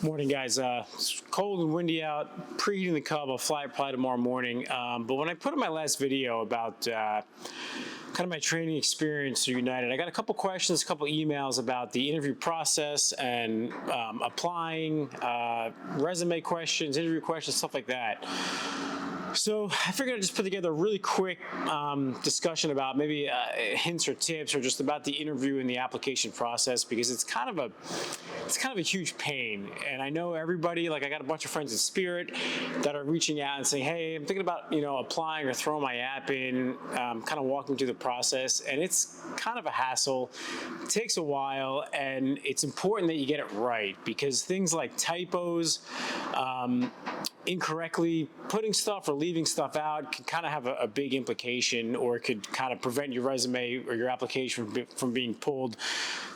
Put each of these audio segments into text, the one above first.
Morning, guys. It's cold and windy out. Preheating the Cub. I'll fly probably tomorrow morning. But when I put in my last video about kind of my training experience through United, I got a couple questions, a couple emails about the interview process and applying, resume questions, interview questions, stuff like that. So I figured I'd just put together a really quick discussion about maybe hints or tips or just about the interview and the application process, because it's kind of a huge pain. And I know everybody, like I got a bunch of friends in Spirit that are reaching out and saying, hey, I'm thinking about, applying or throwing my app in, kind of walking through the process. And it's kind of a hassle. It takes a while, and it's important that you get it right, because things like typos, incorrectly putting stuff or leaving stuff out can kind of have a big implication, or it could kind of prevent your resume or your application from being pulled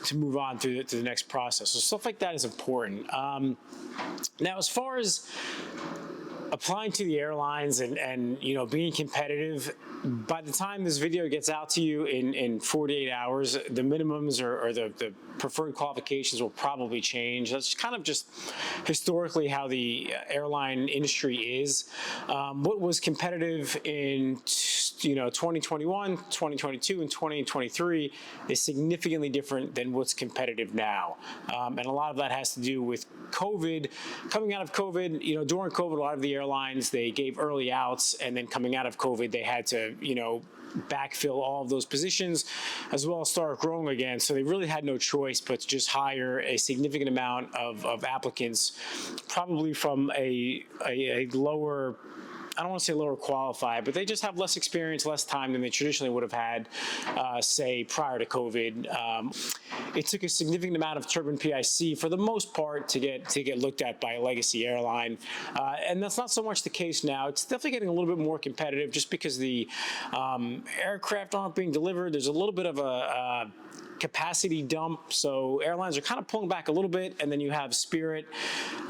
to move on to the next process. So stuff like that is important. Now, as far as applying to the airlines and being competitive, by the time this video gets out to you in 48 hours, the minimums or the preferred qualifications will probably change. That's kind of just historically how the airline industry is. What was competitive in 2021, 2022, and 2023 is significantly different than what's competitive now. And a lot of that has to do with COVID. Coming out of COVID, during COVID, a lot of the airlines, they gave early outs, and then coming out of COVID, they had to, backfill all of those positions as well as start growing again. So they really had no choice but to just hire a significant amount of applicants, probably from a lower, I don't want to say lower qualified, but they just have less experience, less time than they traditionally would have had, say, prior to COVID. It took a significant amount of turbine PIC for the most part to get looked at by a legacy airline, and that's not so much the case now. It's definitely getting a little bit more competitive just because the aircraft aren't being delivered. There's a little bit of a capacity dump, so airlines are kind of pulling back a little bit, and then you have Spirit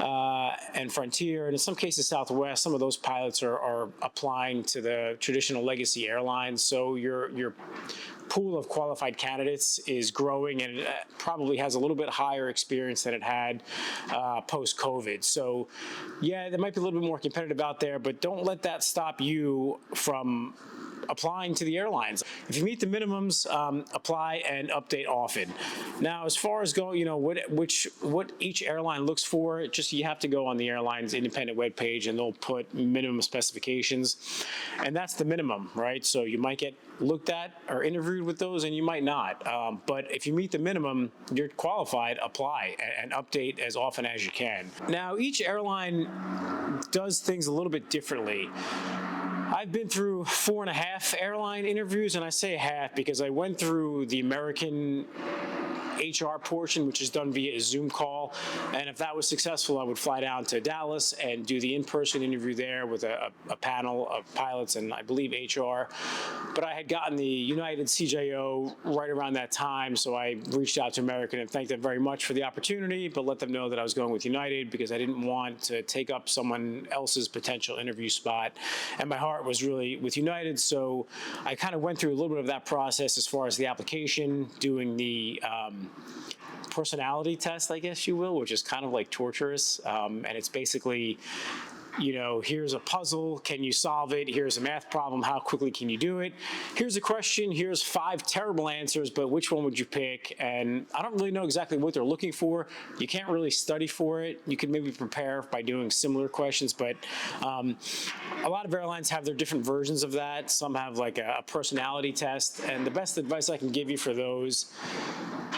and Frontier, and in some cases Southwest. Some of those pilots are applying to the traditional legacy airlines, so your pool of qualified candidates is growing, and it probably has a little bit higher experience than it had post-COVID. So yeah, there might be a little bit more competitive out there, but don't let that stop you from applying to the airlines. If you meet the minimums, apply and update often. Now, as far as going, what each airline looks for, you have to go on the airline's independent webpage, and they'll put minimum specifications, and that's the minimum, right? So you might get looked at or interviewed with those, and you might not. But if you meet the minimum, you're qualified. Apply and update as often as you can. Now, each airline does things a little bit differently. I've been through 4.5 airline interviews, and I say half because I went through the American HR portion, which is done via a Zoom call, and if that was successful, I would fly down to Dallas and do the in-person interview there with a panel of pilots and I believe HR. But I had gotten the United CJO right around that time, so I reached out to American and thanked them very much for the opportunity, but let them know that I was going with United because I didn't want to take up someone else's potential interview spot, and my heart was really with United. So I kind of went through a little bit of that process as far as the application, doing the personality test, I guess you will, which is kind of like torturous. And it's basically, here's a puzzle, can you solve it? Here's a math problem, how quickly can you do it? Here's a question, here's 5 terrible answers, but which one would you pick? And I don't really know exactly what they're looking for. You can't really study for it. You could maybe prepare by doing similar questions, but a lot of airlines have their different versions of that. Some have like a personality test, and the best advice I can give you for those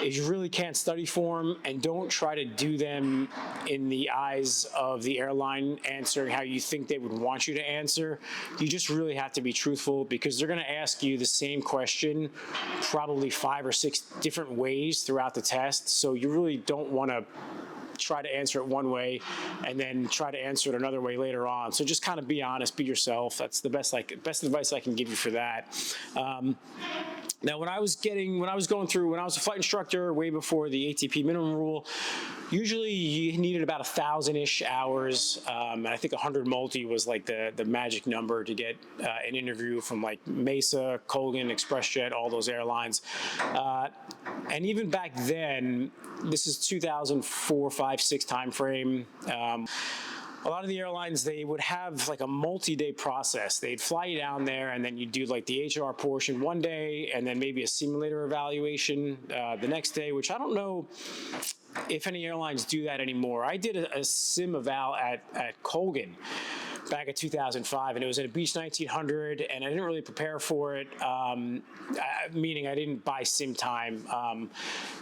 is you really can't study for them, and don't try to do them in the eyes of the airline answering how you think they would want you to answer. You just really have to be truthful, because they're going to ask you the same question probably 5 or 6 different ways throughout the test, so you really don't want to try to answer it one way and then try to answer it another way later on. So just kind of be honest, be yourself. That's the best advice I can give you for that. Now, when I was a flight instructor way before the ATP minimum rule, usually you needed about 1,000-ish hours. And I think 100 multi was like the magic number to get an interview from like Mesa, Colgan, ExpressJet, all those airlines. And even back then, this is 2004, 5, 6 timeframe. A lot of the airlines, they would have like a multi-day process. They'd fly you down there, and then you'd do like the HR portion one day, and then maybe a simulator evaluation the next day, which I don't know if any airlines do that anymore. I did a sim eval at Colgan back in 2005, and it was at a Beach 1900, and I didn't really prepare for it, meaning I didn't buy sim time,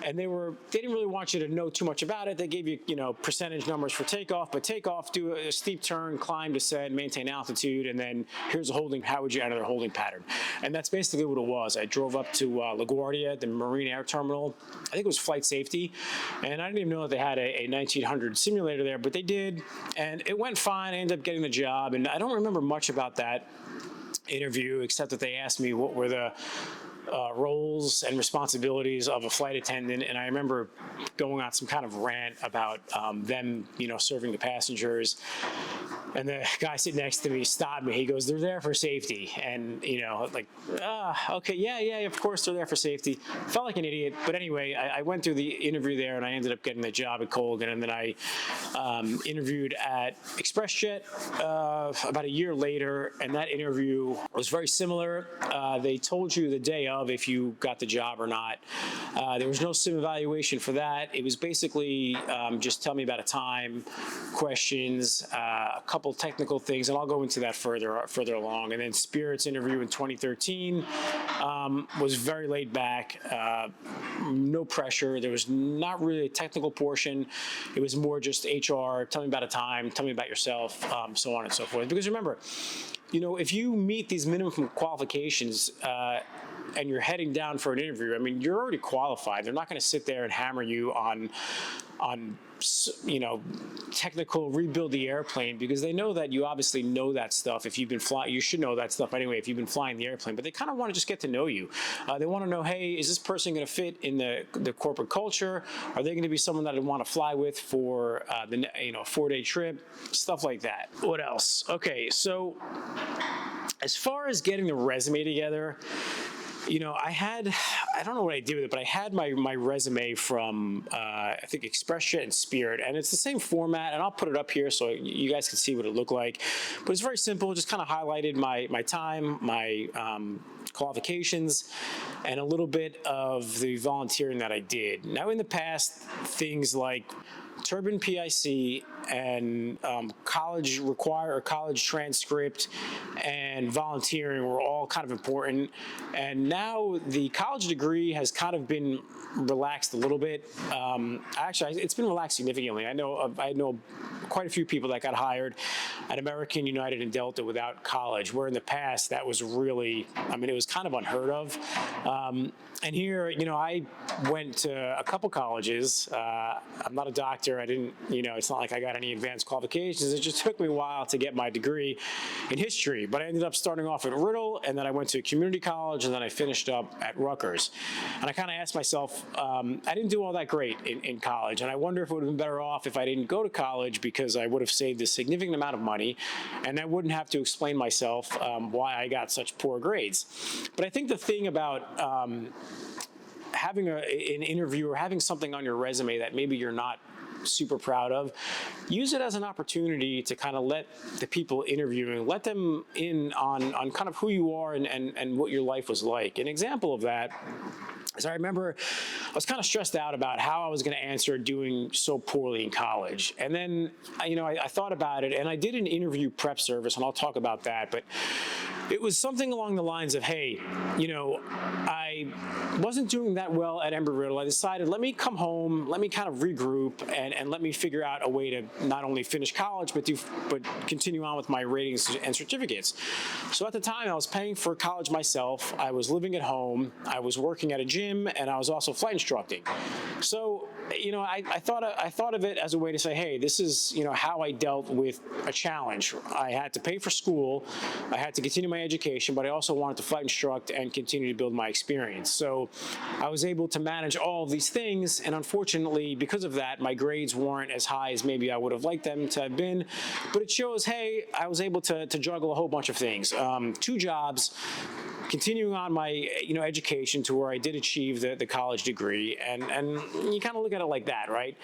and they didn't really want you to know too much about it. They gave you, percentage numbers for takeoff, but takeoff, do a steep turn, climb, descend, maintain altitude, and then here's a holding. How would you enter a holding pattern? And that's basically what it was. I drove up to LaGuardia, the Marine Air Terminal. I think it was flight safety, and I didn't even know that they had a 1900 simulator there, but they did, and it went fine. I ended up getting the job. And I don't remember much about that interview, except that they asked me what were the roles and responsibilities of a flight attendant, and I remember going on some kind of rant about them, serving the passengers. And the guy sitting next to me stopped me. He goes, "They're there for safety." And, okay, yeah, of course they're there for safety. Felt like an idiot. But anyway, I went through the interview there, and I ended up getting the job at Colgan. And then I interviewed at ExpressJet about a year later, and that interview was very similar. They told you the day of if you got the job or not. There was no sim evaluation for that. It was basically just tell me about a time, questions, a couple technical things, and I'll go into that further along. And then Spirit's interview in 2013 was very laid back, no pressure. There was not really a technical portion. It was more just HR, tell me about a time, tell me about yourself, so on and so forth. Because remember, if you meet these minimum qualifications and you're heading down for an interview, I mean, you're already qualified. They're not going to sit there and hammer you on technical rebuild the airplane, because they know that you obviously know that stuff. If you've been flying, you should know that stuff anyway if you've been flying the airplane, but they kind of want to just get to know you. They want to know, hey, is this person going to fit in the corporate culture? Are they going to be someone that I want to fly with for a 4-day trip? Stuff like that. What else? Okay, so as far as getting the resume together, I don't know what I did with it, but I had my resume from, I think, ExpressJet and Spirit, and it's the same format, and I'll put it up here so you guys can see what it looked like. But it's very simple, just kind of highlighted my time, my qualifications, and a little bit of the volunteering that I did. Now, in the past, things like Turbine PIC and college transcript and volunteering were all kind of important. And now the college degree has kind of been relaxed a little bit. Actually, it's been relaxed significantly. I know quite a few people that got hired at American, United, and Delta without college, where in the past that was really, it was kind of unheard of. And here, I went to a couple colleges. I'm not a doctor. I didn't, it's not like I got any advanced qualifications. It just took me a while to get my degree in history. But I ended up starting off at Riddle, and then I went to a community college, and then I finished up at Rutgers. And I kind of asked myself, I didn't do all that great in college, and I wonder if it would have been better off if I didn't go to college, because I would have saved a significant amount of money, and I wouldn't have to explain myself why I got such poor grades. But I think the thing about having an interview or having something on your resume that maybe you're not super proud of, use it as an opportunity to kind of let the people interviewing, let them in on kind of who you are and what your life was like. An example of that is I remember I was kind of stressed out about how I was going to answer doing so poorly in college. And then, I thought about it, and I did an interview prep service, and I'll talk about that. But it was something along the lines of, hey, I wasn't doing that well at Embry-Riddle. I decided, let me come home, let me kind of regroup, and let me figure out a way to not only finish college, but continue on with my ratings and certificates. So at the time, I was paying for college myself. I was living at home. I was working at a gym, and I was also flight instructing. So I thought of it as a way to say, hey, this is, how I dealt with a challenge. I had to pay for school, I had to continue my education, but I also wanted to flight instruct and continue to build my experience. So I was able to manage all of these things, and unfortunately, because of that, my grades weren't as high as maybe I would have liked them to have been. But it shows, hey, I was able to juggle a whole bunch of things. 2 jobs, continuing on my education to where I did achieve the college degree, and you kind of look at it like that, right?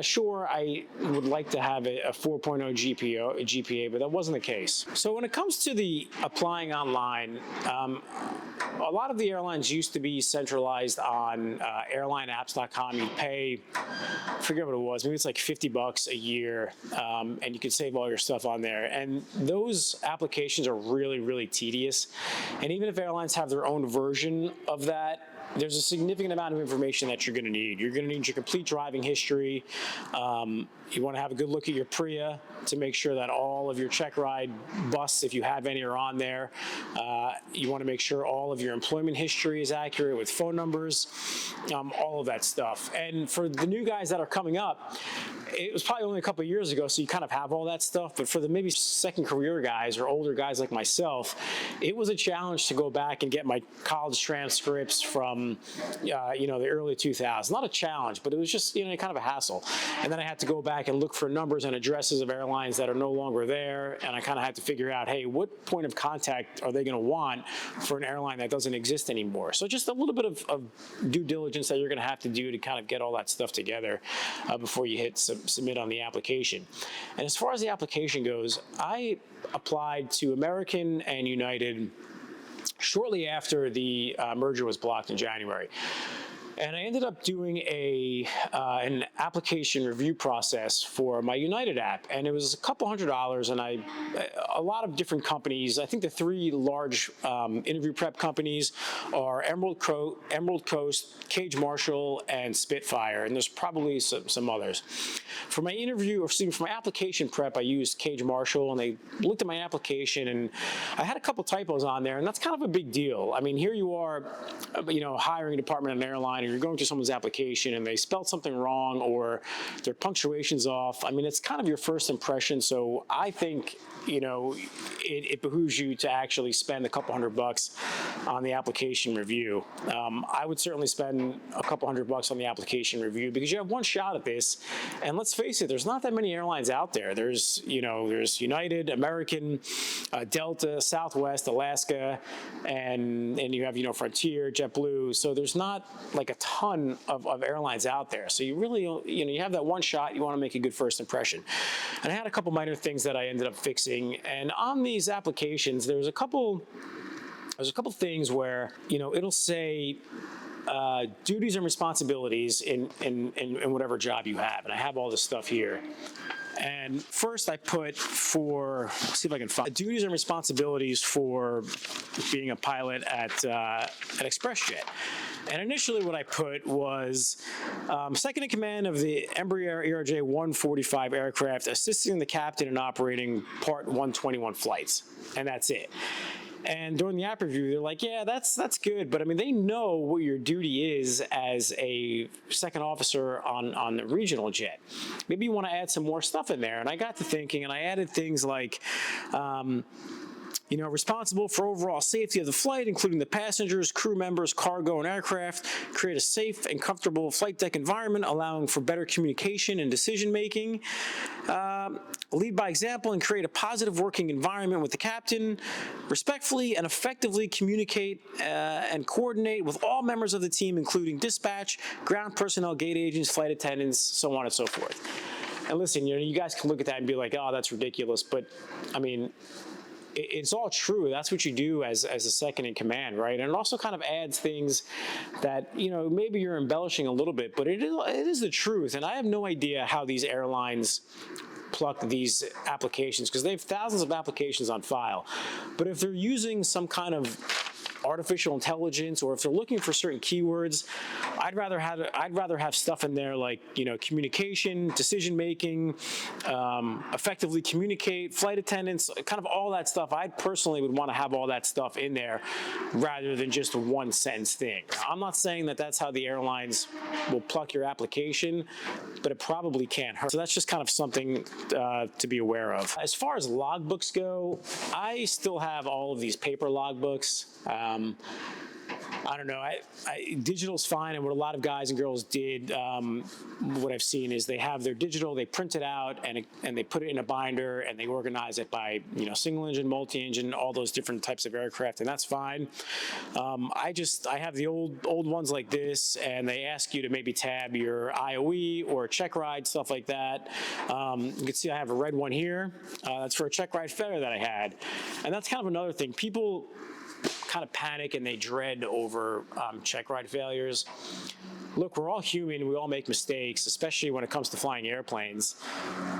Sure, I would like to have a 4.0 GPA, but that wasn't the case. So when it comes to the applying online, a lot of the airlines used to be centralized on airlineapps.com. You pay, I forget what it was, maybe it's like $50 a year, and you could save all your stuff on there. And those applications are really, really tedious. And even if airlines have their own version of that, there's a significant amount of information that you're going to need. You're going to need your complete driving history. You want to have a good look at your PREA to make sure that all of your check ride busts, if you have any, are on there. You want to make sure all of your employment history is accurate with phone numbers, all of that stuff. And for the new guys that are coming up, it was probably only a couple of years ago, so you kind of have all that stuff. But for the maybe second career guys or older guys like myself, it was a challenge to go back and get my college transcripts from, the early 2000s. Not a challenge, but it was just, kind of a hassle. And then I had to go back and look for numbers and addresses of airlines that are no longer there. And I kind of had to figure out, hey, what point of contact are they going to want for an airline that doesn't exist anymore? So just a little bit of due diligence that you're going to have to do to kind of get all that stuff together before you hit submit on the application. And as far as the application goes, I applied to American and United shortly after the merger was blocked in January. And I ended up doing an application review process for my United app, and it was a couple $100, and a lot of different companies. I think the 3 large interview prep companies are Emerald Coast, Cage Marshall, and Spitfire, and there's probably some others. For my for my application prep, I used Cage Marshall, and they looked at my application, and I had a couple typos on there, and that's kind of a big deal. I mean, here you are, hiring a department at an airline, or you're going through someone's application and they spelled something wrong or their punctuation's off. I mean, it's kind of your first impression. So I think, it behooves you to actually spend a couple $100 on the application review. I would certainly spend a couple $100 on the application review because you have one shot at this. And let's face it, there's not that many airlines out there. There's United, American, Delta, Southwest, Alaska, and you have, Frontier, JetBlue. So there's not like a ton of airlines out there. So you really, you have that one shot. You want to make a good first impression. And I had a couple minor things that I ended up fixing. And on these applications, there's a couple things where, it'll say duties and responsibilities in whatever job you have. And I have all this stuff here. And first I put see if I can find duties and responsibilities for being a pilot at ExpressJet. And initially what I put was second in command of the Embraer ERJ 145 aircraft, assisting the captain in operating Part 121 flights. And that's it. And during the app review, they're like, yeah, that's good. But I mean, they know what your duty is as a second officer on the regional jet. Maybe you want to add some more stuff in there. And I got to thinking, and I added things like, responsible for overall safety of the flight, including the passengers, crew members, cargo, and aircraft, create a safe and comfortable flight deck environment, allowing for better communication and decision-making, lead by example and create a positive working environment with the captain, respectfully and effectively communicate and coordinate with all members of the team, including dispatch, ground personnel, gate agents, flight attendants, so on and so forth. And listen, you guys can look at that and be like, oh, that's ridiculous, but I mean, it's all true. That's what you do as a second in command, right? And it also kind of adds things that, maybe you're embellishing a little bit, but it is the truth. And I have no idea how these airlines pluck these applications because they have thousands of applications on file. But if they're using some kind of artificial intelligence, or if they're looking for certain keywords, I'd rather have stuff in there like, communication, decision making, effectively communicate, flight attendants, kind of all that stuff. I personally would want to have all that stuff in there rather than just a one sentence thing. I'm not saying that that's how the airlines will pluck your application, but it probably can't hurt. So that's just kind of something to be aware of. As far as logbooks go, I still have all of these paper logbooks. I don't know. Digital's fine, and what a lot of guys and girls did, what I've seen is they have their digital, they print it out, and they put it in a binder, and they organize it by single engine, multi-engine, all those different types of aircraft, and that's fine. I have the old ones like this, and they ask you to maybe tab your IOE or check ride, stuff like that. You can see I have a red one here. That's for a check ride failure that I had, and that's kind of another thing. People kind of panic and they dread over check ride failures. Look, we're all human. We all make mistakes, especially when it comes to flying airplanes.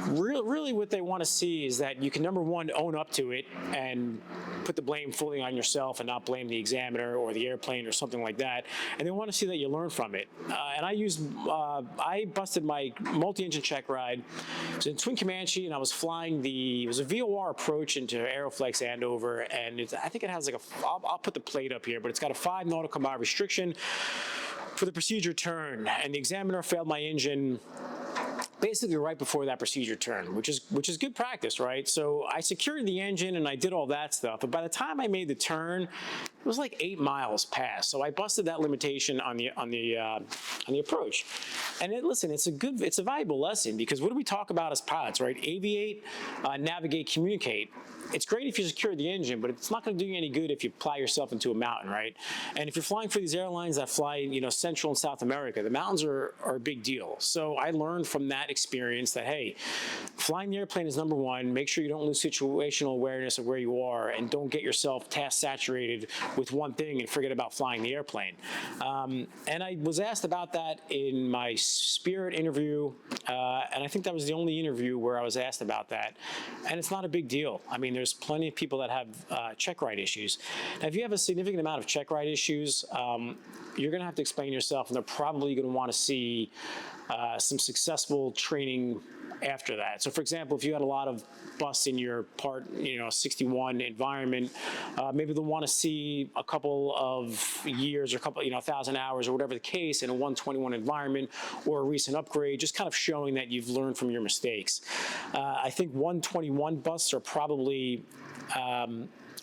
Really what they want to see is that you can, number one, own up to it and put the blame fully on yourself and not blame the examiner or the airplane or something like that. And they want to see that you learn from it. And I busted my multi-engine check ride. It was in Twin Comanche, and I was flying it was a VOR approach into Aeroflex Andover, and I think it has like I'll put the plate up here, but it's got a 5 nautical mile restriction for the procedure turn, and the examiner failed my engine basically right before that procedure turn, which is good practice, right? So I secured the engine and I did all that stuff, but by the time I made the turn, it was like 8 miles past. So I busted that limitation on the approach. And it's a valuable lesson, because what do we talk about as pilots, right? Aviate, navigate, communicate. It's great if you secure the engine, but it's not going to do you any good if you plow yourself into a mountain, right? And if you're flying for these airlines that fly, Central and South America, the mountains are a big deal. So I learned from that experience that, hey, flying the airplane is number one. Make sure you don't lose situational awareness of where you are, and don't get yourself task saturated with one thing and forget about flying the airplane. And I was asked about that in my Spirit interview, and I think that was the only interview where I was asked about that. And it's not a big deal. I mean, there's plenty of people that have check ride issues. Now, if you have a significant amount of check ride issues, you're going to have to explain yourself, and they're probably going to want to see some successful training after that. So, for example, if you had a lot of busts in your Part 61 environment, maybe they'll want to see a couple of years or 1,000 hours or whatever the case in a 121 environment, or a recent upgrade, just kind of showing that you've learned from your mistakes. I think 121 busts are probably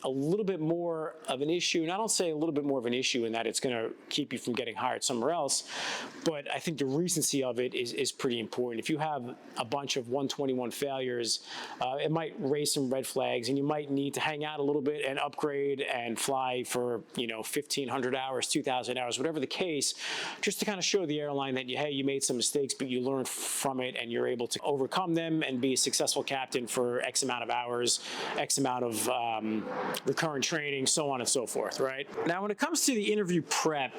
a little bit more of an issue, and I don't say a little bit more of an issue in that it's going to keep you from getting hired somewhere else, but I think the recency of it is pretty important. If you have a bunch of 121 failures, it might raise some red flags, and you might need to hang out a little bit and upgrade and fly for 1,500 hours, 2,000 hours, whatever the case, just to kind of show the airline that you made some mistakes, but you learned from it and you're able to overcome them and be a successful captain for X amount of hours, X amount of recurrent training, so on and so forth, right? Now, when it comes to the interview prep,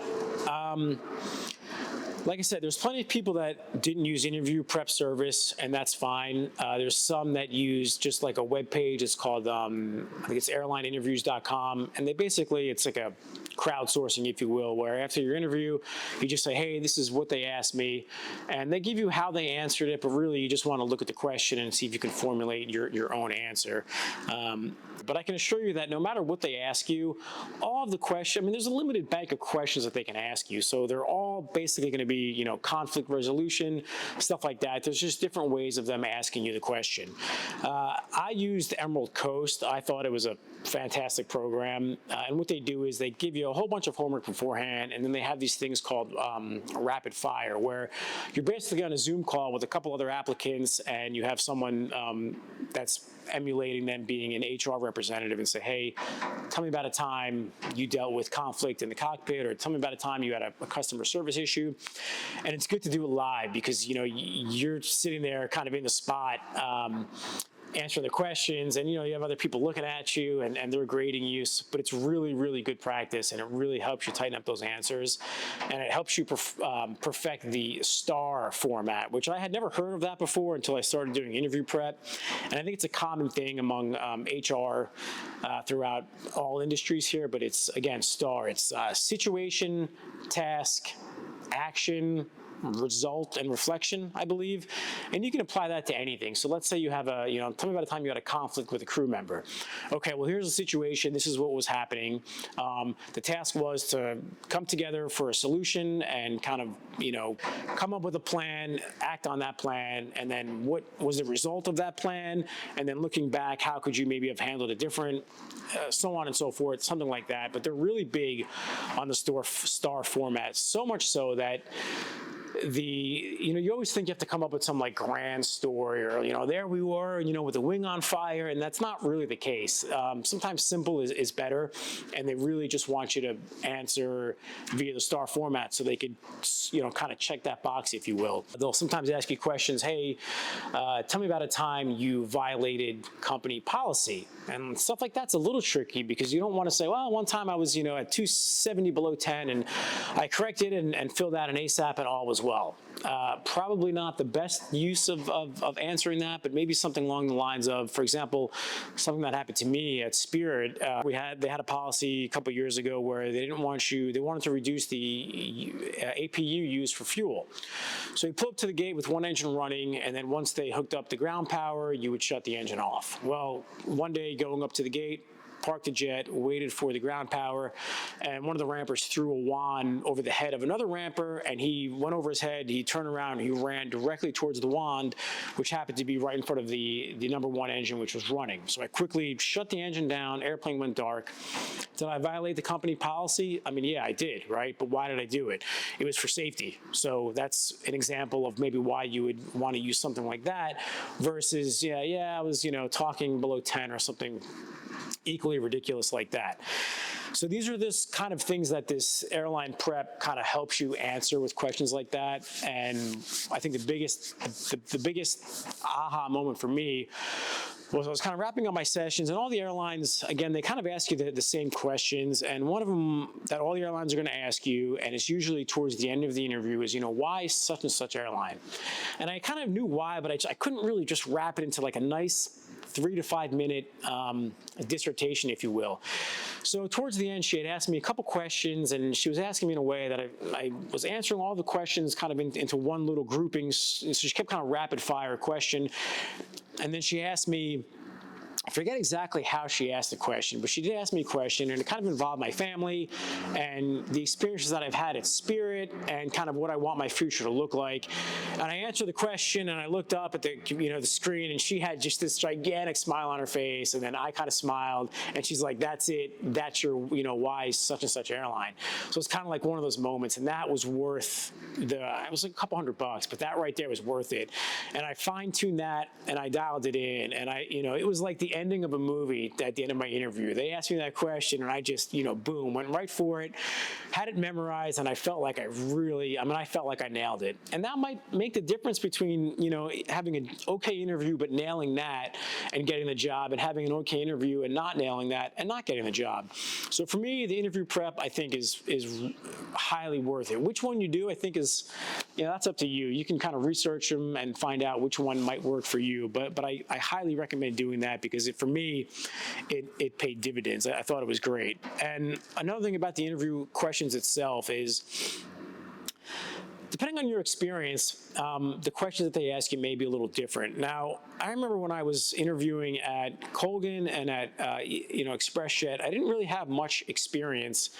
like I said, there's plenty of people that didn't use interview prep service, and that's fine. There's some that use just like a web page. It's called, I think it's airlineinterviews.com, and it's like a crowdsourcing, if you will, where after your interview, you just say, hey, this is what they asked me, and they give you how they answered it, but really you just want to look at the question and see if you can formulate your own answer. But I can assure you that no matter what they ask you, all of the questions, there's a limited bank of questions that they can ask you. So they're all basically going to be, conflict resolution, stuff like that. There's just different ways of them asking you the question. I used Emerald Coast. I thought it was a fantastic program. And what they do is they give you a whole bunch of homework beforehand, and then they have these things called rapid fire, where you're basically on a Zoom call with a couple other applicants, and you have someone that's emulating them being an HR representative and say, hey, tell me about a time you dealt with conflict in the cockpit, or tell me about a time you had a customer service issue. And it's good to do it live because, you're sitting there kind of in the spot. answering the questions, and you have other people looking at you, and they're grading you. But it's really, really good practice, and it really helps you tighten up those answers, and it helps you perfect the STAR format, which I had never heard of that before until I started doing interview prep. And I think it's a common thing among HR throughout all industries here, but it's, again, STAR. It's situation, task, action, result, and reflection, I believe. And you can apply that to anything. So let's say you have tell me about a time you had a conflict with a crew member. Okay, well, here's the situation. This is what was happening. The task was to come together for a solution and kind of, come up with a plan, act on that plan, and then what was the result of that plan? And then looking back, how could you maybe have handled it different? So on and so forth, something like that. But they're really big on the STAR format, so much so that you always think you have to come up with some like grand story, or there we were, with the wing on fire, and that's not really the case. Sometimes simple is better, and they really just want you to answer via the STAR format, so they could kind of check that box, if you will. They'll sometimes ask you questions. Hey, tell me about a time you violated company policy, and stuff like that's a little tricky, because you don't want to say, well, one time I was at 270 below 10, and I corrected and filled out an ASAP, and all was well. Probably not the best use of answering that, but maybe something along the lines of, for example, something that happened to me at Spirit. They had a policy a couple years ago where they wanted to reduce the APU used for fuel. So you pull up to the gate with one engine running, and then once they hooked up the ground power, you would shut the engine off. Well, one day going up to the gate, parked the jet, waited for the ground power, and one of the rampers threw a wand over the head of another ramper, and he went over his head, he turned around, he ran directly towards the wand, which happened to be right in front of the number one engine, which was running. So I quickly shut the engine down, airplane went dark. Did I violate the company policy? I mean, yeah, I did, right? But why did I do it? It was for safety. So that's an example of maybe why you would want to use something like that versus, I was, talking below 10 or something equally ridiculous like that. So these are this kind of things that this airline prep kind of helps you answer with questions like that. And I think the biggest aha moment for me was I was kind of wrapping up my sessions, and all the airlines, again, they kind of ask you the same questions. And one of them that all the airlines are going to ask you, and it's usually towards the end of the interview, is, why such and such airline? And I kind of knew why, but I couldn't really just wrap it into like a nice 3 to 5 minute dissertation, if you will. So towards the end, she had asked me a couple questions, and she was asking me in a way that I was answering all the questions kind of into one little grouping. So she kept kind of rapid fire question. And then she asked me, I forget exactly how she asked the question, but she did ask me a question, and it kind of involved my family and the experiences that I've had at Spirit and kind of what I want my future to look like. And I answered the question, and I looked up at the screen, and she had just this gigantic smile on her face, and then I kind of smiled, and she's like, "That's it. That's your why such and such airline." So it's kind of like one of those moments, and that was worth it was like a couple $100, but that right there was worth it. And I fine-tuned that, and I dialed it in, and it was like the ending of a movie at the end of my interview. They asked me that question, and I just, boom, went right for it, had it memorized, and I felt like I felt like I nailed it. And that might make the difference between, having an okay interview but nailing that and getting the job, and having an okay interview and not nailing that and not getting the job. So for me, the interview prep, I think, is highly worth it. Which one you do, I think, is, that's up to you. You can kind of research them and find out which one might work for you. But I highly recommend doing that, because for me, it paid dividends. I thought it was great. And another thing about the interview questions itself is, depending on your experience, the questions that they ask you may be a little different. Now, I remember when I was interviewing at Colgan and at ExpressJet, I didn't really have much experience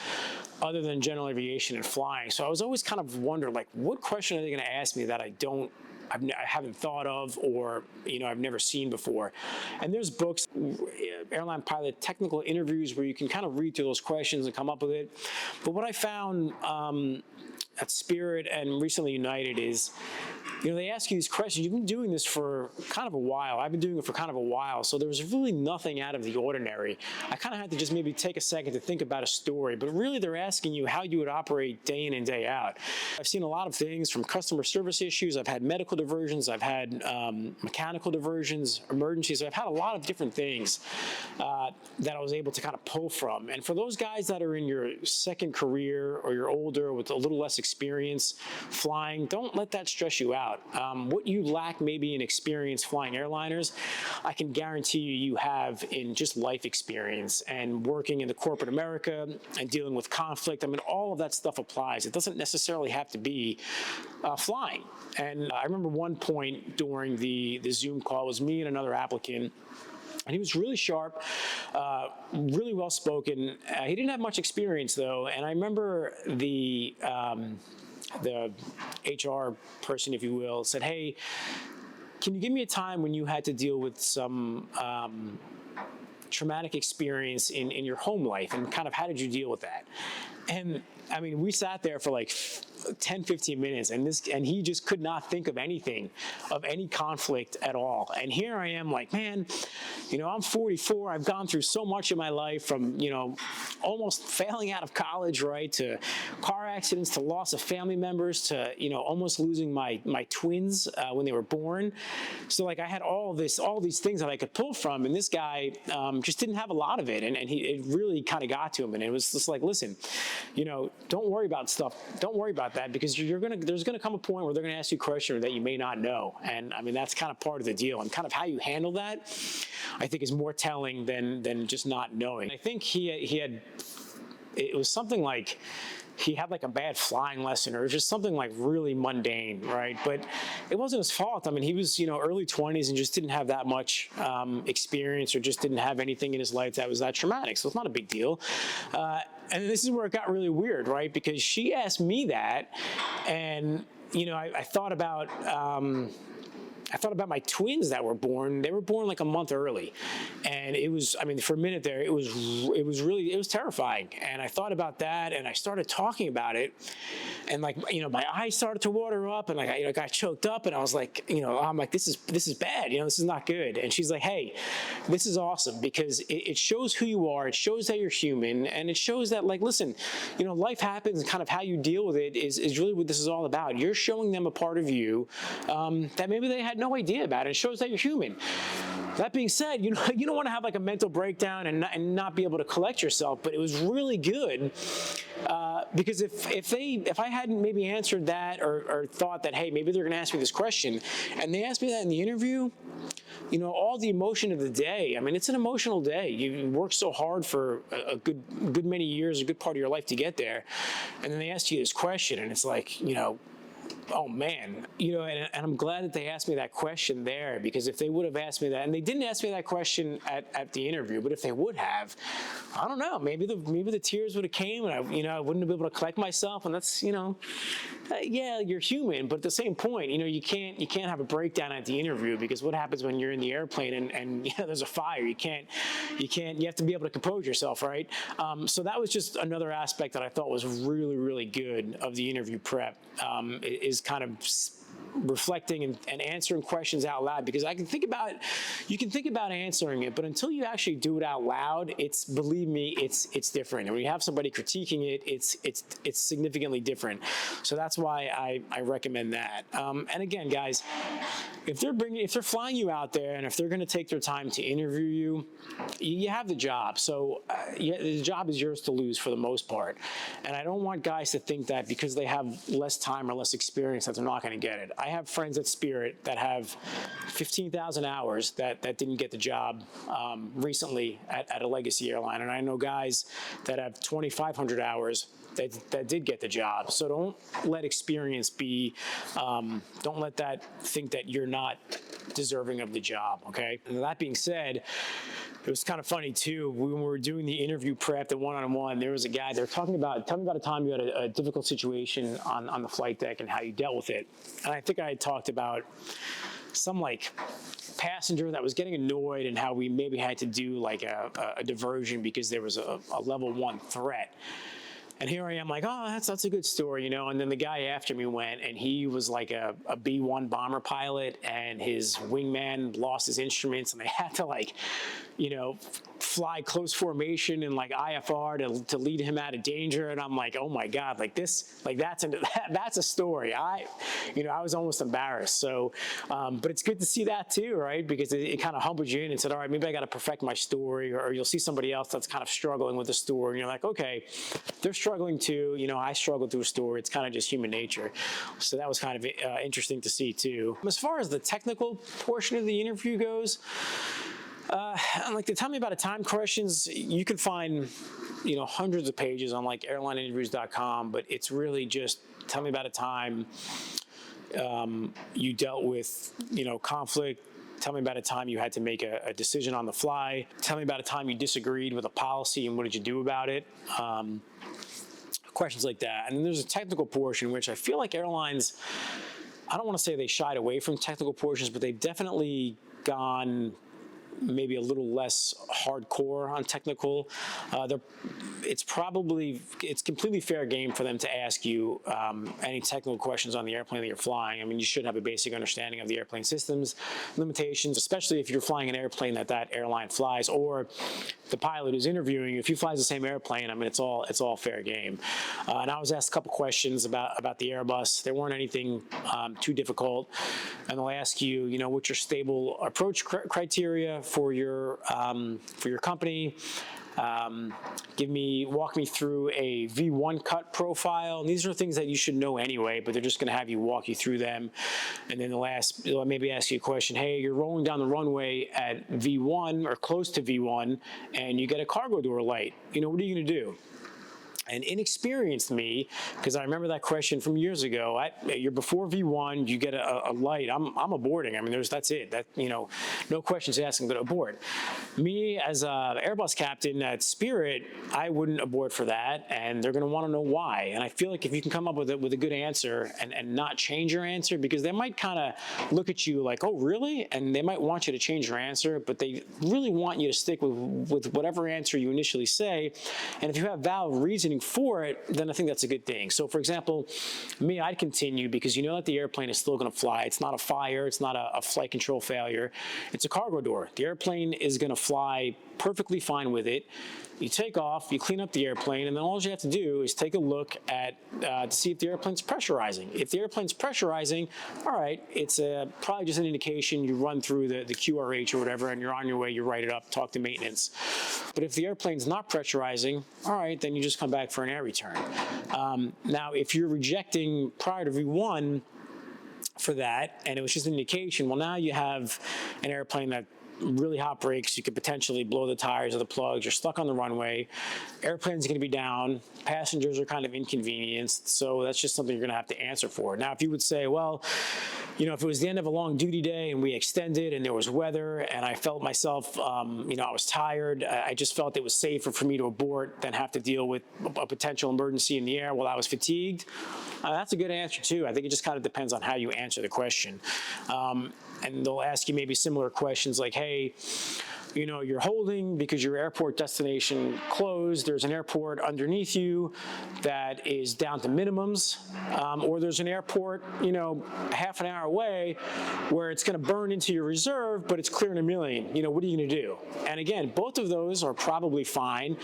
other than general aviation and flying. So I was always kind of wondering, like, what question are they going to ask me that I haven't thought of, or I've never seen before. And there's books, Airline Pilot Technical Interviews, where you can kind of read through those questions and come up with it. But what I found at Spirit and recently United is they ask you these questions. You've been doing this for kind of a while. I've been doing it for kind of a while. So there was really nothing out of the ordinary. I kind of had to just maybe take a second to think about a story, but really they're asking you how you would operate day in and day out. I've seen a lot of things from customer service issues. I've had medical diversions. I've had mechanical diversions, emergencies. I've had a lot of different things that I was able to kind of pull from. And for those guys that are in your second career or you're older with a little less experience flying, don't let that stress you out. What you lack maybe in experience flying airliners, I can guarantee you have in just life experience and working in the corporate America and dealing with conflict. I mean, all of that stuff applies. It doesn't necessarily have to be flying. And I remember one point during the Zoom call, it was me and another applicant. And he was really sharp, really well-spoken. He didn't have much experience, though. And I remember the HR person, if you will, said, hey, can you give me a time when you had to deal with some traumatic experience in your home life, and kind of how did you deal with that? And I mean, we sat there for like 10, 15 minutes, and he just could not think of anything, of any conflict at all. And here I am like, man, I'm 44. I've gone through so much in my life, from, almost failing out of college, right, to car accidents, to loss of family members, to, almost losing my twins when they were born. So like I had all these things that I could pull from, and this guy just didn't have a lot of it. And it really kind of got to him. And it was just like, listen, don't worry about stuff. Don't worry about that, because there's gonna come a point where they're gonna ask you a question that you may not know. And I mean, that's kind of part of the deal. And kind of how you handle that, I think, is more telling than just not knowing. I think it was something like he had like a bad flying lesson, or just something like really mundane, right? But it wasn't his fault. I mean, he was, early 20s and just didn't have that much experience, or just didn't have anything in his life that was that traumatic. So it's not a big deal. And this is where it got really weird, right? Because she asked me that, and, I thought about my twins that were born. They were born like a month early. And it was, I mean, for a minute there, it was terrifying. And I thought about that, and I started talking about it. And like, my eyes started to water up, and like, I got choked up, and I was like, I'm like, this is bad. This is not good. And she's like, hey, this is awesome, because it shows who you are. It shows that you're human. And it shows that, like, listen, life happens, and kind of how you deal with it is really what this is all about. You're showing them a part of you that maybe they had no idea about. It shows that you're human. That being said, you don't want to have like a mental breakdown and not be able to collect yourself. But it was really good because if I hadn't maybe answered that, or thought that, hey, maybe they're going to ask me this question, and they asked me that in the interview, all the emotion of the day. I mean, it's an emotional day. You work so hard for a good many years, a good part of your life to get there, and then they ask you this question, and it's like, oh man, and I'm glad that they asked me that question there, because if they would have asked me that, and they didn't ask me that question at the interview, but if they would have, I don't know, maybe the tears would have came, and I wouldn't have been able to collect myself. And that's, yeah, you're human, but at the same point, you can't have a breakdown at the interview, because what happens when you're in the airplane and there's a fire? You have to be able to compose yourself, right? So that was just another aspect that I thought was really, really good of the interview prep, is kind of reflecting and answering questions out loud, because you can think about answering it, but until you actually do it out loud, believe me, it's different. And when you have somebody critiquing it, it's significantly different. So that's why I recommend that. And again, guys, if they're flying you out there, and if they're going to take their time to interview you, you have the job. So the job is yours to lose for the most part. And I don't want guys to think that because they have less time or less experience that they're not going to get it. I have friends at Spirit that have 15,000 hours that didn't get the job recently at a legacy airline. And I know guys that have 2,500 hours that did get the job. So don't let experience don't let that think that you're not deserving of the job, okay? And that being said, it was kind of funny too, when we were doing the interview prep, the one-on-one, there was a guy, they were talking about, tell me about a time you had a difficult situation on the flight deck and how you dealt with it. And I think I had talked about some like passenger that was getting annoyed, and how we maybe had to do like a diversion because there was a level 1 threat. And here I am like, oh, that's a good story, And then the guy after me went, and he was like a B-1 bomber pilot, and his wingman lost his instruments, and they had to fly close formation and like IFR to lead him out of danger. And I'm like, oh my God, that's a story. I was almost embarrassed. So, but it's good to see that too, right? Because it kind of humbled you in and said, all right, maybe I got to perfect my story, or you'll see somebody else that's kind of struggling with the story, and you're like, okay, they're struggling too. I struggled through a story. It's kind of just human nature. So that was kind of interesting to see too. As far as the technical portion of the interview goes, like the tell me about a time questions, you can find, hundreds of pages on like airlineinterviews.com, but it's really just tell me about a time you dealt with, conflict. Tell me about a time you had to make a decision on the fly. Tell me about a time you disagreed with a policy and what did you do about it? Questions like that. And then there's a technical portion, which I feel like airlines, I don't want to say they shied away from technical portions, but they've definitely gone maybe a little less hardcore on technical. It's completely fair game for them to ask you any technical questions on the airplane that you're flying. I mean, you should have a basic understanding of the airplane systems, limitations, especially if you're flying an airplane that airline flies, or the pilot who's interviewing you. If he flies the same airplane, I mean, it's all fair game. And I was asked a couple questions about the Airbus. There weren't anything too difficult. And they'll ask you, what's your stable approach criteria for your company. Walk me through a V1 cut profile. And these are things that you should know anyway, but they're just going to have you walk you through them. And then they'll maybe ask you a question. Hey, you're rolling down the runway at V1 or close to V1, and you get a cargo door light. What are you going to do? And inexperienced me, because I remember that question from years ago. You're before V1, you get a light. I'm aborting. I mean, that's it. No questions asked. I'm going to abort. Me as a Airbus captain at Spirit, I wouldn't abort for that, and they're going to want to know why. And I feel like if you can come up with a good answer and not change your answer, because they might kind of look at you like, oh, really? And they might want you to change your answer, but they really want you to stick with whatever answer you initially say. And if you have valid reasoning for it, then I think that's a good thing. So for example, I'd continue because that the airplane is still going to fly. It's not a fire. It's not a flight control failure. It's a cargo door. The airplane is going to fly perfectly fine with it. You take off, you clean up the airplane, and then all you have to do is take a look at to see if the airplane's pressurizing. If the airplane's pressurizing, all right, it's probably just an indication. You run through the QRH or whatever, and you're on your way. You write it up, talk to maintenance. But if the airplane's not pressurizing, all right, then you just come back for an air return. Now, if you're rejecting prior to V1 for that, and it was just an indication, well, now you have an airplane that really hot brakes, you could potentially blow the tires or the plugs, you're stuck on the runway, airplane's going to be down, passengers are kind of inconvenienced, so that's just something you're going to have to answer for. Now, if you would say, well, if it was the end of a long duty day and we extended and there was weather and I felt myself, I was tired, I just felt it was safer for me to abort than have to deal with a potential emergency in the air while I was fatigued, that's a good answer too. I think it just kind of depends on how you answer the question. And they'll ask you maybe similar questions like, hey, you're holding because your airport destination closed. There's an airport underneath you that is down to minimums, or there's an airport, half an hour away where it's going to burn into your reserve, but it's clearing a million. What are you going to do? And again, both of those are probably fine,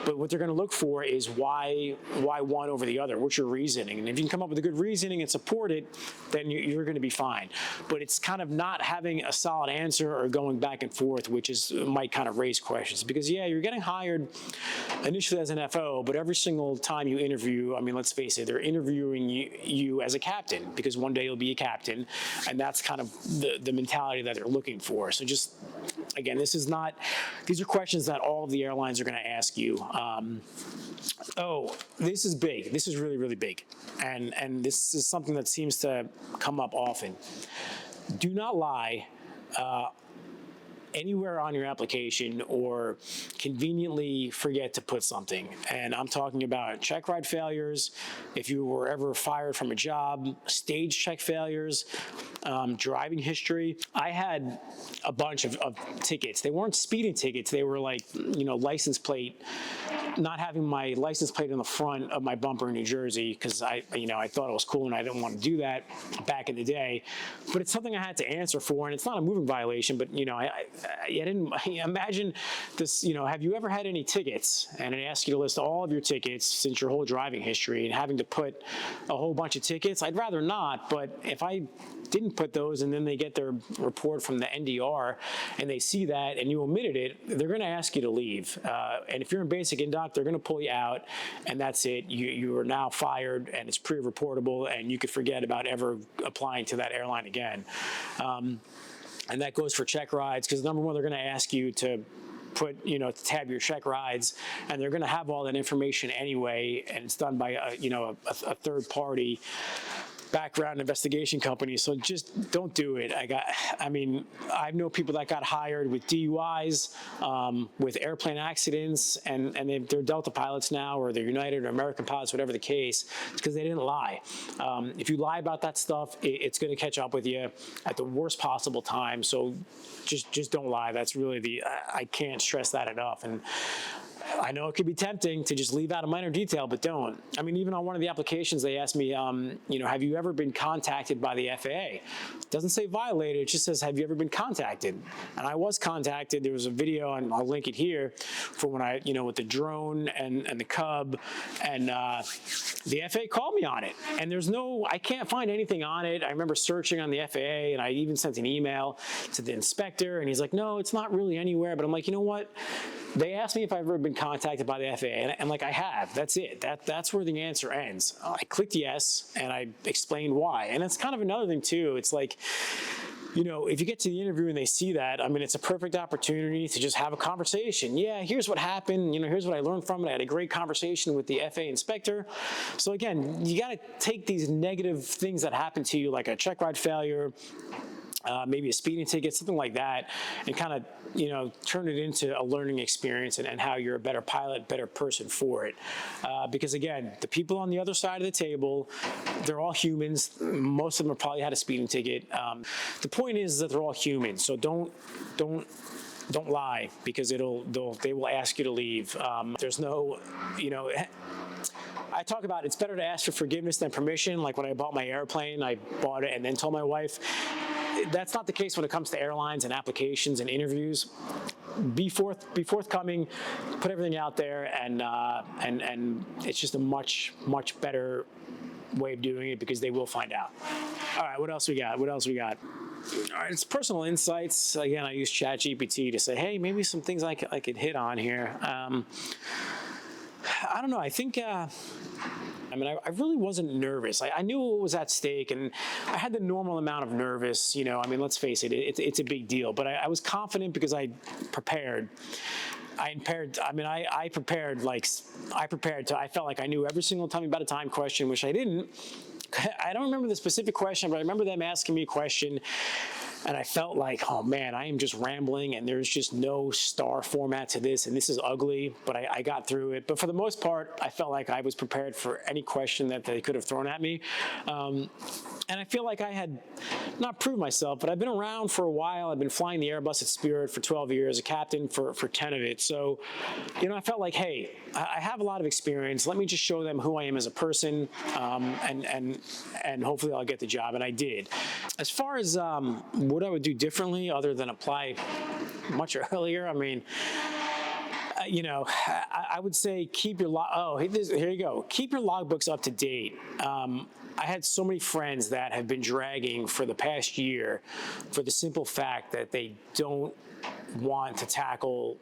but what they're going to look for is why one over the other. What's your reasoning? And if you can come up with a good reasoning and support it, then you're going to be fine. But it's kind of not having a solid answer or going back and forth, which might kind of raise questions, because you're getting hired initially as an FO, but every single time you interview, I mean, let's face it, they're interviewing you as a captain, because one day you'll be a captain, and that's kind of the mentality that they're looking for. So just, again, these are questions that all of the airlines are going to ask you. Oh, this is big. This is really, really big. And this is something that seems to come up often. Do not lie anywhere on your application or conveniently forget to put something. And I'm talking about check ride failures, if you were ever fired from a job, stage check failures, driving history. I had a bunch of tickets. They weren't speeding tickets. They were like, license plate not having my license plate on the front of my bumper in New Jersey, because I thought it was cool and I didn't want to do that back in the day. But it's something I had to answer for, and it's not a moving violation. But I didn't imagine this. Have you ever had any tickets? And it asks you to list all of your tickets since your whole driving history, and having to put a whole bunch of tickets. I'd rather not, but if I didn't put those and then they get their report from the NDR and they see that and you omitted it, they're going to ask you to leave. And if you're in basic indoc, they're going to pull you out, and that's it. You are now fired, and it's pre-reportable, and you could forget about ever applying to that airline again. And that goes for check rides, because number one, they're going to ask you to put, to tab your check rides, and they're going to have all that information anyway, and it's done by a third party background investigation company. So just don't do it. I know people that got hired with DUIs, with airplane accidents, and they're Delta pilots now, or they're United or American pilots, whatever the case. It's because they didn't lie. If you lie about that stuff, it's going to catch up with you at the worst possible time. So just don't lie. That's really I can't stress that enough. And I know it could be tempting to just leave out a minor detail, but don't. Even on one of the applications, they asked me, have you ever been contacted by the FAA? It doesn't say violated, it just says, have you ever been contacted? And I was contacted. There was a video, and I'll link it here, for when I, with the drone and the Cub, and the FAA called me on it. And I can't find anything on it. I remember searching on the FAA, and I even sent an email to the inspector, and he's like, no, it's not really anywhere. But I'm like, you know what? They asked me if I've ever been contacted by the FAA, and I have. That's it. That's where the answer ends. I clicked yes, and I explained why. And it's kind of another thing too. It's like, if you get to the interview and they see that, it's a perfect opportunity to just have a conversation. Yeah, here's what happened. Here's what I learned from it. I had a great conversation with the FAA inspector. So again, you got to take these negative things that happen to you, like a check ride failure, maybe a speeding ticket, something like that, and kind of, turn it into a learning experience, and how you're a better pilot, better person for it. Because again, the people on the other side of the table, they're all humans. Most of them have probably had a speeding ticket. The point is that they're all humans. So don't lie, because they will ask you to leave. There's no, I talk about it's better to ask for forgiveness than permission. Like when I bought my airplane, I bought it and then told my wife. That's not the case when it comes to airlines and applications and interviews. Be forthcoming, put everything out there, and it's just a much better way of doing it, because they will find out. All right, what else we got? All right, it's personal insights. Again, I use ChatGPT to say, hey, maybe some things I could hit on here. I don't know. I think. I really wasn't nervous. I knew what was at stake, and I had the normal amount of nervous. Let's face it, it's a big deal. But I was confident because I prepared. I felt like I knew every single tell me about a time question, which I didn't. I don't remember the specific question, but I remember them asking me a question, and I felt like, oh man, I am just rambling, and there's just no star format to this, and this is ugly, but I got through it. But for the most part, I felt like I was prepared for any question that they could have thrown at me. And I feel like I had not proved myself, but I've been around for a while. I've been flying the Airbus at Spirit for 12 years, a captain for 10 of it. So, I felt like, hey, I have a lot of experience. Let me just show them who I am as a person, and hopefully I'll get the job. And I did. As far as what I would do differently other than apply much earlier, I would say keep your here you go. Keep your logbooks up to date. I had so many friends that have been dragging for the past year for the simple fact that they don't want to tackle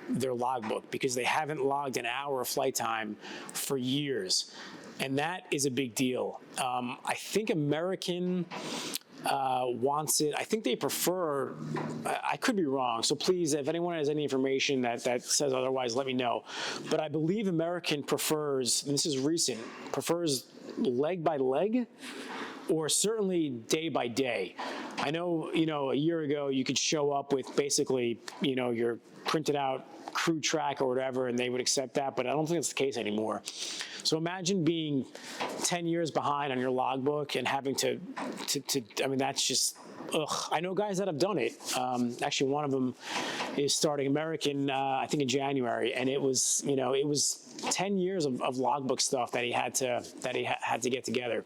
their logbook because they haven't logged an hour of flight time for years. And that is a big deal. I think American wants it. I think they prefer, I could be wrong, so please, if anyone has any information that says otherwise, let me know. But I believe American prefers, and this is recent, prefers leg by leg. or certainly day by day. I know, a year ago you could show up with basically, your printed out crew track or whatever, and they would accept that, but I don't think that's the case anymore. So imagine being 10 years behind on your logbook and having to I mean, that's just, ugh. I know guys that have done it. Actually, one of them is starting American, I think in January, and it was 10 years of logbook stuff that he had to get together.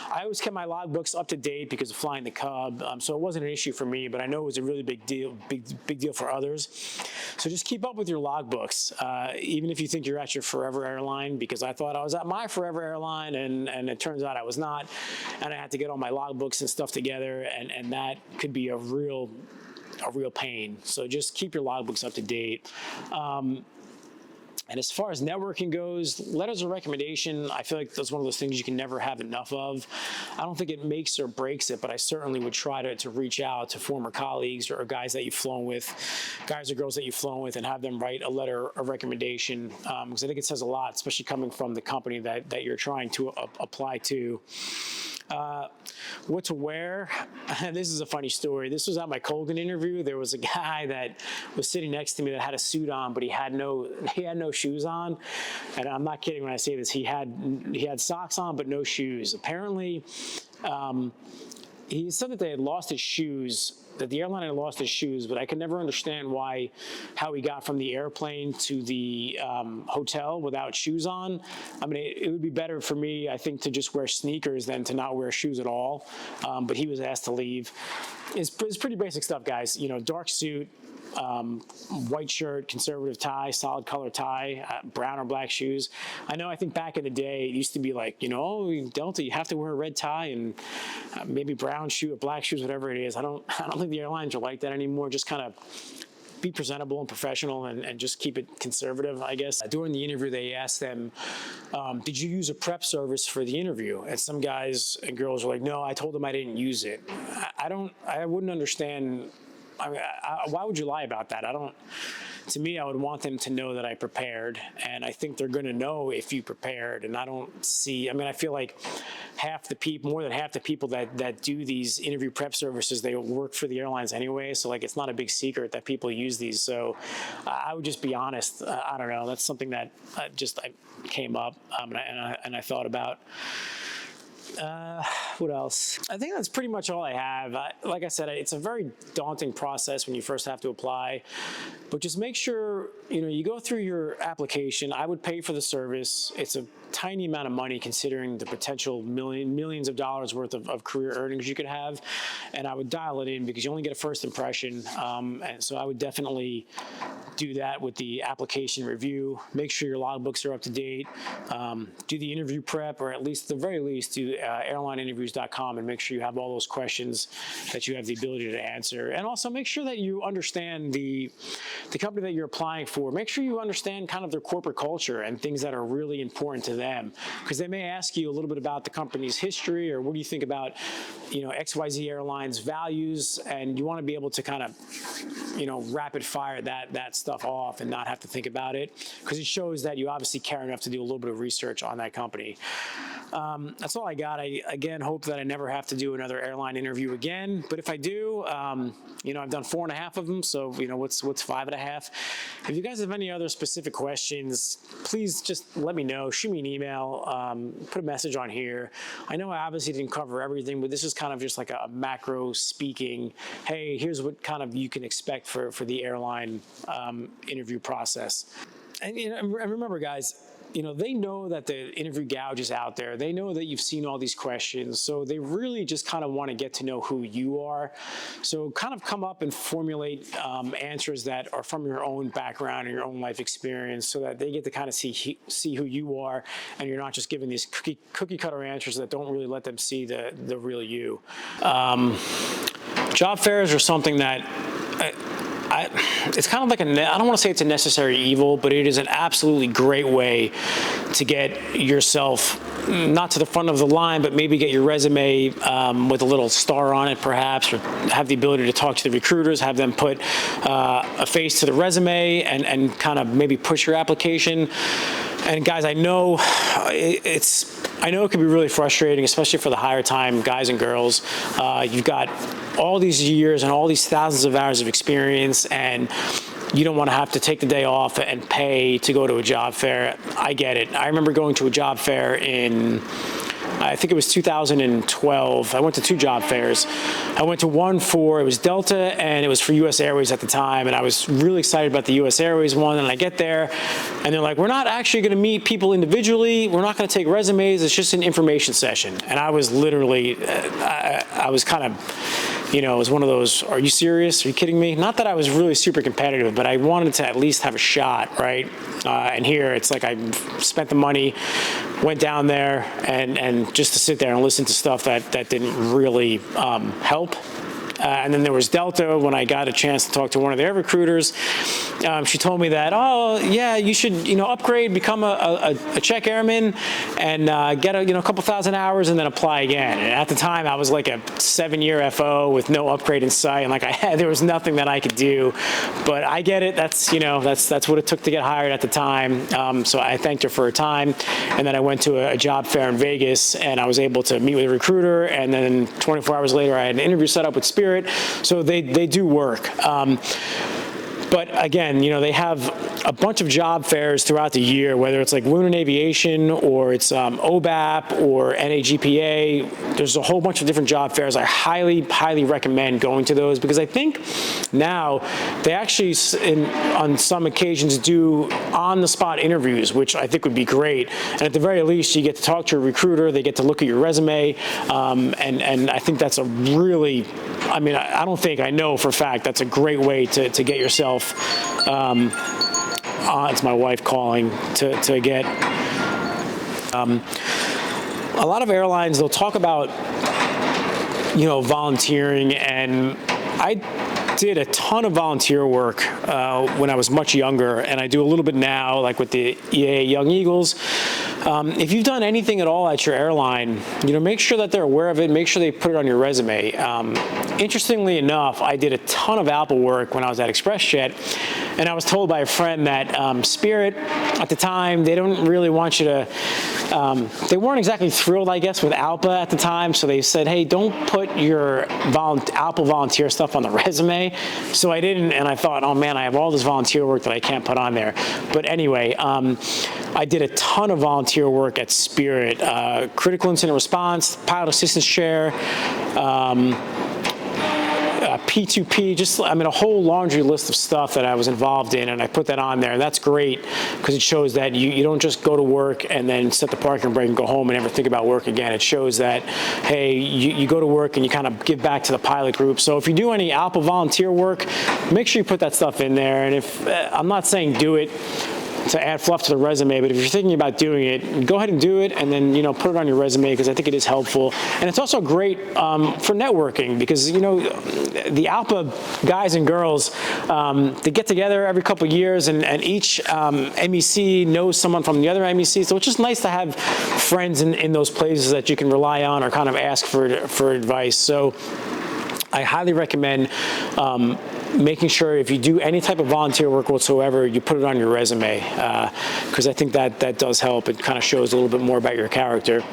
I always kept my logbooks up to date because of flying the Cub, so it wasn't an issue for me, but I know it was a really big deal for others. So just keep up with your logbooks, even if you think you're at your forever airline, because I thought I was at my forever airline, and it turns out I was not, and I had to get all my logbooks and stuff together, and that could be a real pain. So just keep your logbooks up to date. And as far as networking goes, letters of recommendation, I feel like that's one of those things you can never have enough of. I don't think it makes or breaks it, but I certainly would try to reach out to former colleagues or guys that you've flown with, guys or girls that you've flown with, and have them write a letter of recommendation, because I think it says a lot, especially coming from the company that you're trying to apply to. What to wear? This is a funny story. This was at my Colgan interview. There was a guy that was sitting next to me that had a suit on, but he had no shoes on. And I'm not kidding when I say this. He had socks on, but no shoes. Apparently, he said that they had lost his shoes, that the airline had lost his shoes, but I could never understand how he got from the airplane to the hotel without shoes on. I mean, it would be better for me, I think, to just wear sneakers than to not wear shoes at all. But he was asked to leave. It's pretty basic stuff, guys. Dark suit, white shirt, conservative tie, solid color tie, brown or black shoes. I think back in the day, it used to be like, Delta, you have to wear a red tie and maybe brown shoe or black shoes, whatever it is. I don't think the airlines are like that anymore. Just kind of be presentable and professional and just keep it conservative, I guess. During the interview, they asked them, did you use a prep service for the interview? And some guys and girls were like, no, I told them I didn't use it. I wouldn't understand. I mean, why would you lie about that? To me, I would want them to know that I prepared, and I think they're going to know if you prepared. And I feel like more than half the people that do these interview prep services, they work for the airlines anyway. So it's not a big secret that people use these. So I would just be honest. I don't know. That's something that I came up and I thought about. What else? I think that's pretty much all I have. Like I said, it's a very daunting process when you first have to apply, but just make sure, you go through your application. I would pay for the service. It's a tiny amount of money considering the potential millions of dollars worth of career earnings you could have, and I would dial it in because you only get a first impression, and so I would definitely do that with the application review. Make sure your logbooks are up to date. Do the interview prep, or at the very least do airlineinterviews.com, and make sure you have all those questions that you have the ability to answer. And also make sure that you understand the company that you're applying for. Make sure you understand kind of their corporate culture and things that are really important to them, because they may ask you a little bit about the company's history, or what do you think about XYZ Airlines values, and you want to be able to kind of rapid fire that stuff off and not have to think about it, because it shows that you obviously care enough to do a little bit of research on that company. That's all I got. I again hope that I never have to do another airline interview again, but if I do, I've done 4.5 of them, so what's 5.5. If you guys have any other specific questions, please just let me know. Shoot me an email, put a message on here. I know I obviously didn't cover everything, but this is kind of just like a macro speaking, hey, here's what kind of you can expect for the airline interview process. And remember, guys, they know that the interview gouge is out there. They know that you've seen all these questions. So they really just kind of want to get to know who you are. So kind of come up and formulate answers that are from your own background and your own life experience, so that they get to kind of see who you are, and you're not just giving these cookie cutter answers that don't really let them see the real you. Job fairs are something that it's kind of like I don't want to say it's a necessary evil, but it is an absolutely great way to get yourself not to the front of the line, but maybe get your resume with a little star on it, perhaps, or have the ability to talk to the recruiters, have them put a face to the resume, and kind of maybe push your application. And guys, I know I know it can be really frustrating, especially for the higher time guys and girls. You've got all these years and all these thousands of hours of experience, and you don't want to have to take the day off and pay to go to a job fair. I get it. I remember going to a job fair in, I think it was 2012. I went to 2 job fairs. I went to one for, it was Delta, and it was for US Airways at the time, and I was really excited about the US Airways one, and I get there, and they're like, we're not actually gonna meet people individually, we're not gonna take resumes, it's just an information session. And I was literally, I was kind of, you know, it was one of those, are you serious? Are you kidding me? Not that I was really super competitive, but I wanted to at least have a shot, right? And here, it's like I spent the money, went down there, and just to sit there and listen to stuff that didn't really help. And then there was Delta, when I got a chance to talk to one of their recruiters. She told me that, oh, yeah, you should, you know, upgrade, become a check airman, and get a couple thousand hours, and then apply again. And at the time, I was like a 7-year FO with no upgrade in sight, and like there was nothing that I could do. But I get it. That's, you know, that's what it took to get hired at the time. So I thanked her for her time, and then I went to a job fair in Vegas, and I was able to meet with a recruiter, and then 24 hours later, I had an interview set up with Spirit. So they do work. But again, you know, they have a bunch of job fairs throughout the year, whether it's like Women in Aviation, or it's OBAP or NAGPA. There's a whole bunch of different job fairs. I highly, highly recommend going to those, because I think now they actually, on some occasions, do on-the-spot interviews, which I think would be great. And at the very least, you get to talk to a recruiter, they get to look at your resume, and I think that's a really, I mean, I know for a fact that's a great way to get yourself, it's my wife calling, to get, a lot of airlines, they'll talk about, you know, volunteering, and I did a ton of volunteer work when I was much younger, and I do a little bit now, like with the EAA Young Eagles. If you've done anything at all at your airline, you know, make sure that they're aware of it, make sure they put it on your resume. Interestingly enough, I did a ton of Apple work when I was at ExpressJet, and I was told by a friend that Spirit, at the time, they don't really want you to, they weren't exactly thrilled, I guess, with ALPA at the time, so they said, hey, don't put your Apple volunteer stuff on the resume. So I didn't, and I thought, oh man, I have all this volunteer work that I can't put on there. But anyway, I did a ton of volunteer work at Spirit, critical incident response, pilot assistance chair, P2P, just, I mean, a whole laundry list of stuff that I was involved in, and I put that on there. And that's great, because it shows that you don't just go to work and then set the parking brake and go home and never think about work again. It shows that, hey, you go to work and you kind of give back to the pilot group. So if you do any Apple volunteer work, make sure you put that stuff in there. And if, I'm not saying do it to add fluff to the resume, but if you're thinking about doing it, go ahead and do it, and then, you know, put it on your resume, because I think it is helpful. And it's also great for networking, because, you know, the ALPA guys and girls, they get together every couple of years, and each MEC knows someone from the other MEC, so it's just nice to have friends in those places that you can rely on or kind of ask for advice. So I highly recommend making sure if you do any type of volunteer work whatsoever, you put it on your resume, because I think that does help. It kind of shows a little bit more about your character.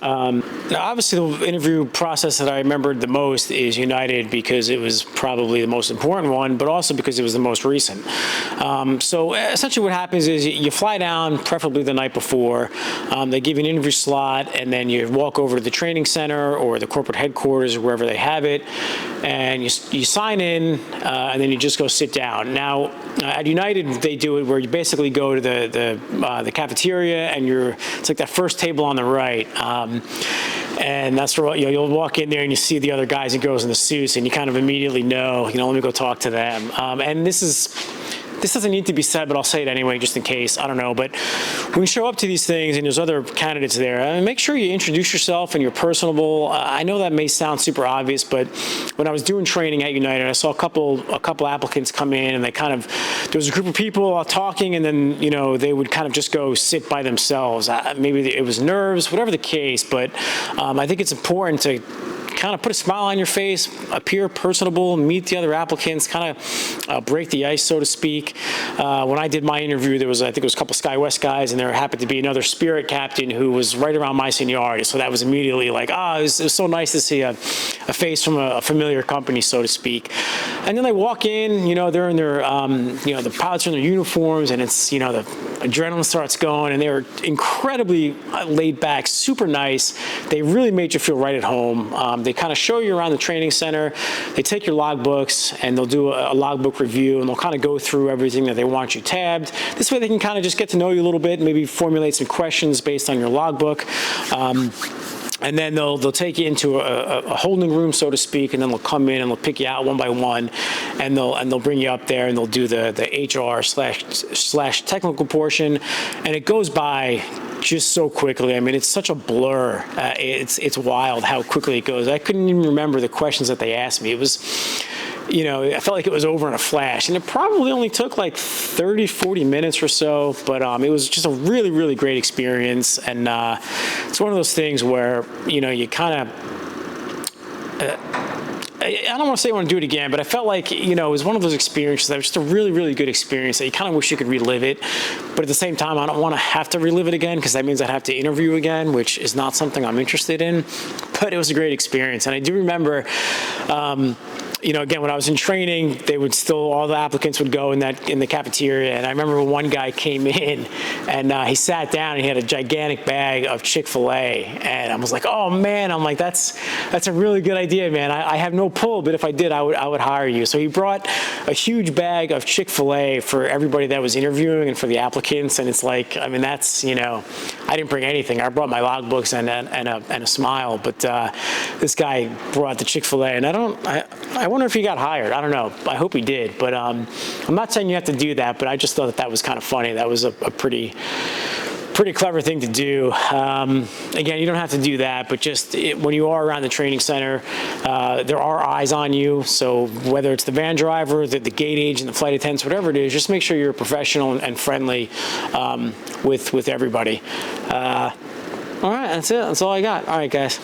Now, obviously, the interview process that I remembered the most is United, because it was probably the most important one, but also because it was the most recent. So essentially what happens is you fly down, preferably the night before. They give you an interview slot, and then you walk over to the training center or the corporate headquarters or wherever they have it, and you sign in, and then you just go sit down. Now, at United, they do it where you basically go to the cafeteria, and it's like that first table on the right. And that's where, you know, you'll walk in there and you see the other guys and girls in the suits, and you kind of immediately know, you know, let me go talk to them. And this doesn't need to be said, but I'll say it anyway, just in case. I don't know. But when you show up to these things and there's other candidates there, make sure you introduce yourself and you're personable. I know that may sound super obvious, but when I was doing training at United, I saw a couple applicants come in, and there was a group of people talking, and then, you know, they would kind of just go sit by themselves. Maybe it was nerves, whatever the case, but I think it's important to kind of put a smile on your face, appear personable, meet the other applicants, kind of break the ice, so to speak. When I did my interview, there was, I think it was a couple SkyWest guys, and there happened to be another Spirit captain who was right around my seniority. So that was immediately like, it was so nice to see a face from a familiar company, so to speak. And then they walk in, they're in their, the pilots are in their uniforms, and it's, the adrenaline starts going, and they were incredibly laid back, super nice. They really made you feel right at home. They kind of show you around the training center. They take your logbooks, and they'll do a logbook review, and they'll kind of go through everything that they want you tabbed. This way they can kind of just get to know you a little bit, maybe formulate some questions based on your logbook. And then they'll take you into a holding room, so to speak, and then they'll come in and they'll pick you out one by one, and they'll bring you up there, and they'll do the HR / technical portion, and it goes by just so quickly. I mean, it's such a blur. It's wild how quickly it goes. I couldn't even remember the questions that they asked me. It was, I felt like it was over in a flash, and it probably only took like 30, 40 minutes or so, but it was just a really, really great experience. And it's one of those things where, you kind of, I don't want to say I want to do it again, but I felt like, it was one of those experiences that was just a really, really good experience that you kind of wish you could relive it. But at the same time, I don't want to have to relive it again, because that means I'd have to interview again, which is not something I'm interested in. But it was a great experience. And I do remember, again, when I was in training, all the applicants would go in the cafeteria. And I remember when one guy came in, and he sat down, and he had a gigantic bag of Chick-fil-A. And I was like, oh man, I'm like, that's a really good idea, man. I have no pull, but if I did, I would hire you. So he brought a huge bag of Chick-fil-A for everybody that was interviewing and for the applicants. And it's like, I mean, that's, I didn't bring anything. I brought my logbooks and a smile, but this guy brought the Chick-fil-A, and I wonder if he got hired. I don't know. I hope he did, but I'm not saying you have to do that, but I just thought that was kind of funny. That was a pretty clever thing to do. Again, you don't have to do that, but just when you are around the training center, there are eyes on you. So whether it's the van driver, the gate agent, the flight attendants, whatever it is, just make sure you're professional and friendly with everybody. All right, that's it. That's all I got. All right, guys.